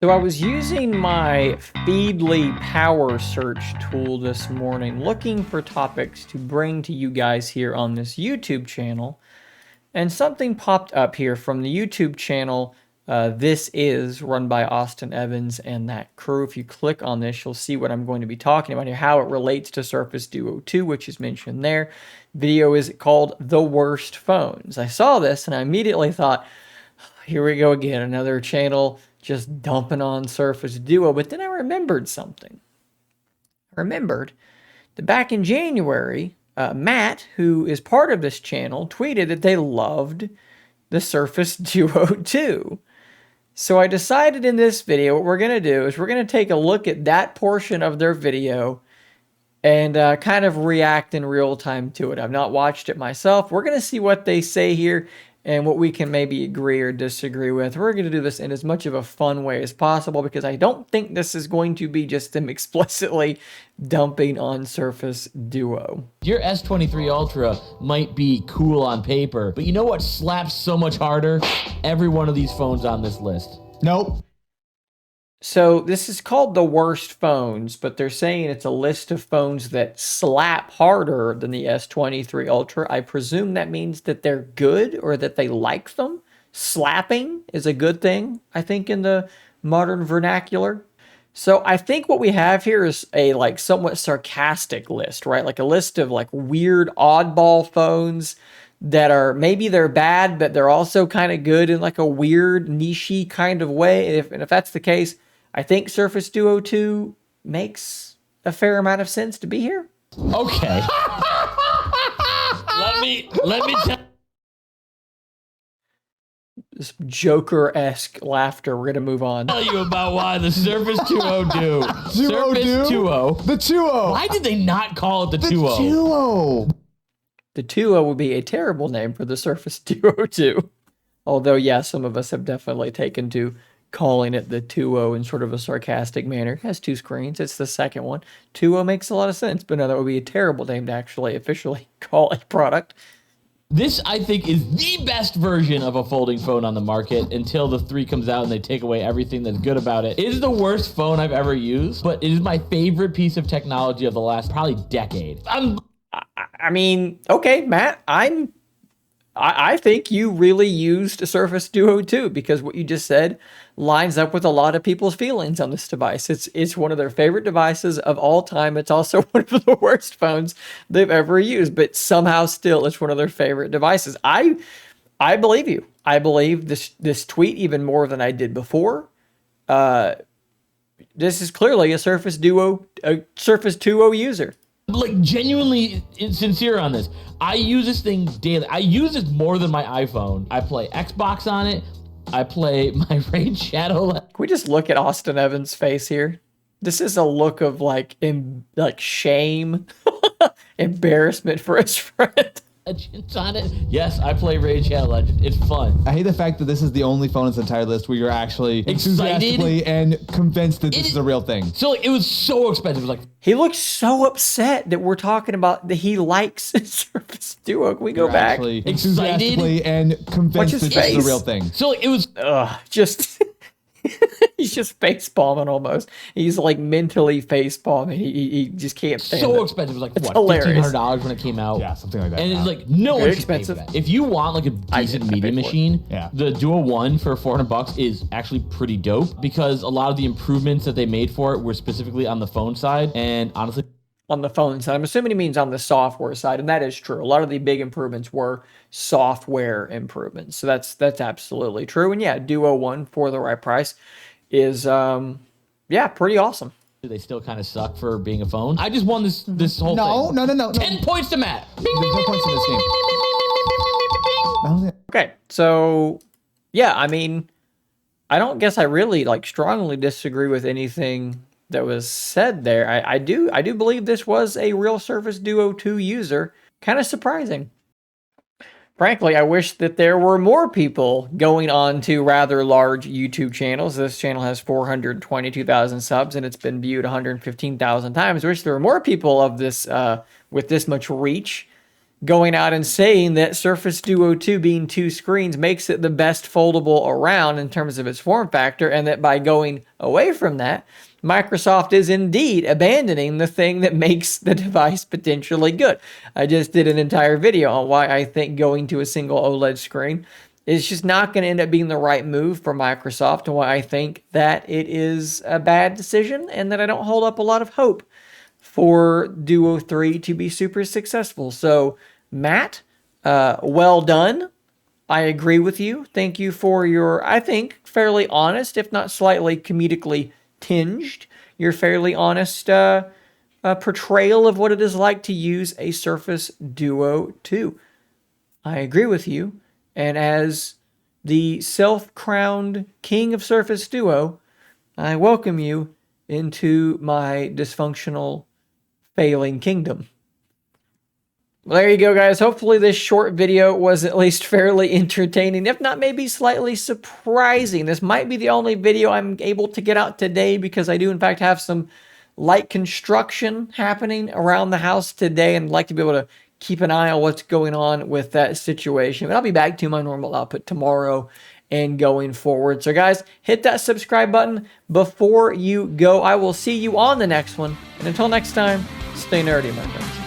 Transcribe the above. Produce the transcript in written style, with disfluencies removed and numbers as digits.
So I was using my Feedly Power Search tool this morning, looking for topics to bring to you guys here on this YouTube channel. And something popped up here from the YouTube channel. This is run by Austin Evans and that crew. If you click on this, you'll see what I'm going to be talking about here, how it relates to Surface Duo 2, which is mentioned there. Video is called The Worst Phones. I saw this and I immediately thought, here we go again, another channel just dumping on Surface Duo. But then I remembered something. I remembered that back in January, Matt, who is part of this channel, tweeted that they loved the Surface Duo 2. So I decided in this video, what we're going to do is we're going to take a look at that portion of their video and kind of react in real time to it. I've not watched it myself. We're going to see what they say here and what we can maybe agree or disagree with. We're going to do this in as much of a fun way as possible because I don't think this is going to be just them explicitly dumping on Surface Duo. Your S23 Ultra might be cool on paper, but you know what slaps so much harder? Every one of these phones on this list. Nope. So this is called the worst phones, but they're saying it's a list of phones that slap harder than the S23 Ultra. I presume that means that they're good or that they like them. Slapping is a good thing, I think, in the modern vernacular. So I think what we have here is a somewhat sarcastic list, right? Like a list of weird oddball phones that are, maybe they're bad, but they're also kind of good in a weird niche-y kind of way. And if that's the case, I think Surface Duo 2 makes a fair amount of sense to be here. Okay. let me tell This Joker-esque laughter. We're going to move on. you about why the Surface 2.0 do. Duo Surface do? 2.0. The 2.0. Why did they not call it the The 2.0? 2.0. The 2.0 would be a terrible name for the Surface Duo 2. Although, yeah, some of us have definitely taken to calling it the 2.0 in sort of a sarcastic manner. It has two screens. It's the second one. 2.0 makes a lot of sense, but no, that would be a terrible name to actually officially call a product. This, I think, is the best version of a folding phone on the market until the 3 comes out and they take away everything that's good about it. It is the worst phone I've ever used, but it is my favorite piece of technology of the last probably decade. I mean, okay, Matt, I think you really used Surface Duo 2 because what you just said lines up with a lot of people's feelings on this device. It's one of their favorite devices of all time. It's also one of the worst phones they've ever used, but somehow still it's one of their favorite devices. I believe you. I believe this tweet even more than I did before. This is clearly a Surface 2.0 user. Genuinely sincere on this. I use this thing daily. I use it more than my iPhone. I play Xbox on it. I play my Raid Shadow. Can we just look at Austin Evans' face here? This is a look of shame, embarrassment for his friend. Legends on it. Yes, I play Raid Shadow Legends. It's fun. I hate the fact that this is the only phone in this entire list where you're actually Excited? enthusiastically and convinced that this is a real thing. So it was so expensive. It was He looks so upset that we're talking about that he likes Surface Duo. Can we go You're back? actually Excited? enthusiastically and Watch convinced his that this is face. a real thing. So it was Just he's just face palming almost. He's mentally face palming. He just can't stand so it. expensive. It was It's what, hilarious. $1,500 when it came out. Yeah, something like that. And yeah. it's no Very one should pay for expensive. that. If you want a decent I media paid for it. machine, Yeah. the Duo 1 for $400 is actually pretty dope because a lot of the improvements that they made for it were specifically on the phone side. And honestly, On the phone side, I'm assuming he means on the software side, and that is true. A lot of the big improvements were software improvements, so that's absolutely true. And yeah, Duo 1 for the right price is pretty awesome. they still kind of suck for being a phone. I just won this whole thing. No. 10 points to Matt. There's no points in this game. I don't think- Okay, so yeah, I mean, I don't guess I really strongly disagree with anything that was said there. I do believe this was a real Surface Duo 2 user. Kind of surprising. Frankly, I wish that there were more people going on to rather large YouTube channels. This channel has 422,000 subs and it's been viewed 115,000 times. I wish there were more people of this with this much reach going out and saying that Surface Duo 2 being 2 screens makes it the best foldable around in terms of its form factor, and that by going away from that, Microsoft is indeed abandoning the thing that makes the device potentially good. I just did an entire video on why I think going to a single OLED screen is just not going to end up being the right move for Microsoft, and why I think that it is a bad decision, and that I don't hold up a lot of hope for Duo 3 to be super successful. So, Matt, well done. I agree with you. Thank you for your, I think, fairly honest, if not slightly comedically tinged, your fairly honest portrayal of what it is like to use a Surface Duo 2. I agree with you. And as the self-crowned king of Surface Duo, I welcome you into my dysfunctional, failing kingdom. Well, there you go, guys. Hopefully this short video was at least fairly entertaining, if not maybe slightly surprising. This might be the only video I'm able to get out today because I do, in fact, have some light construction happening around the house today, and I'd like to be able to keep an eye on what's going on with that situation. But I'll be back to my normal output tomorrow and going forward. So, guys, hit that subscribe button before you go. I will see you on the next one. And until next time, stay nerdy, my friends.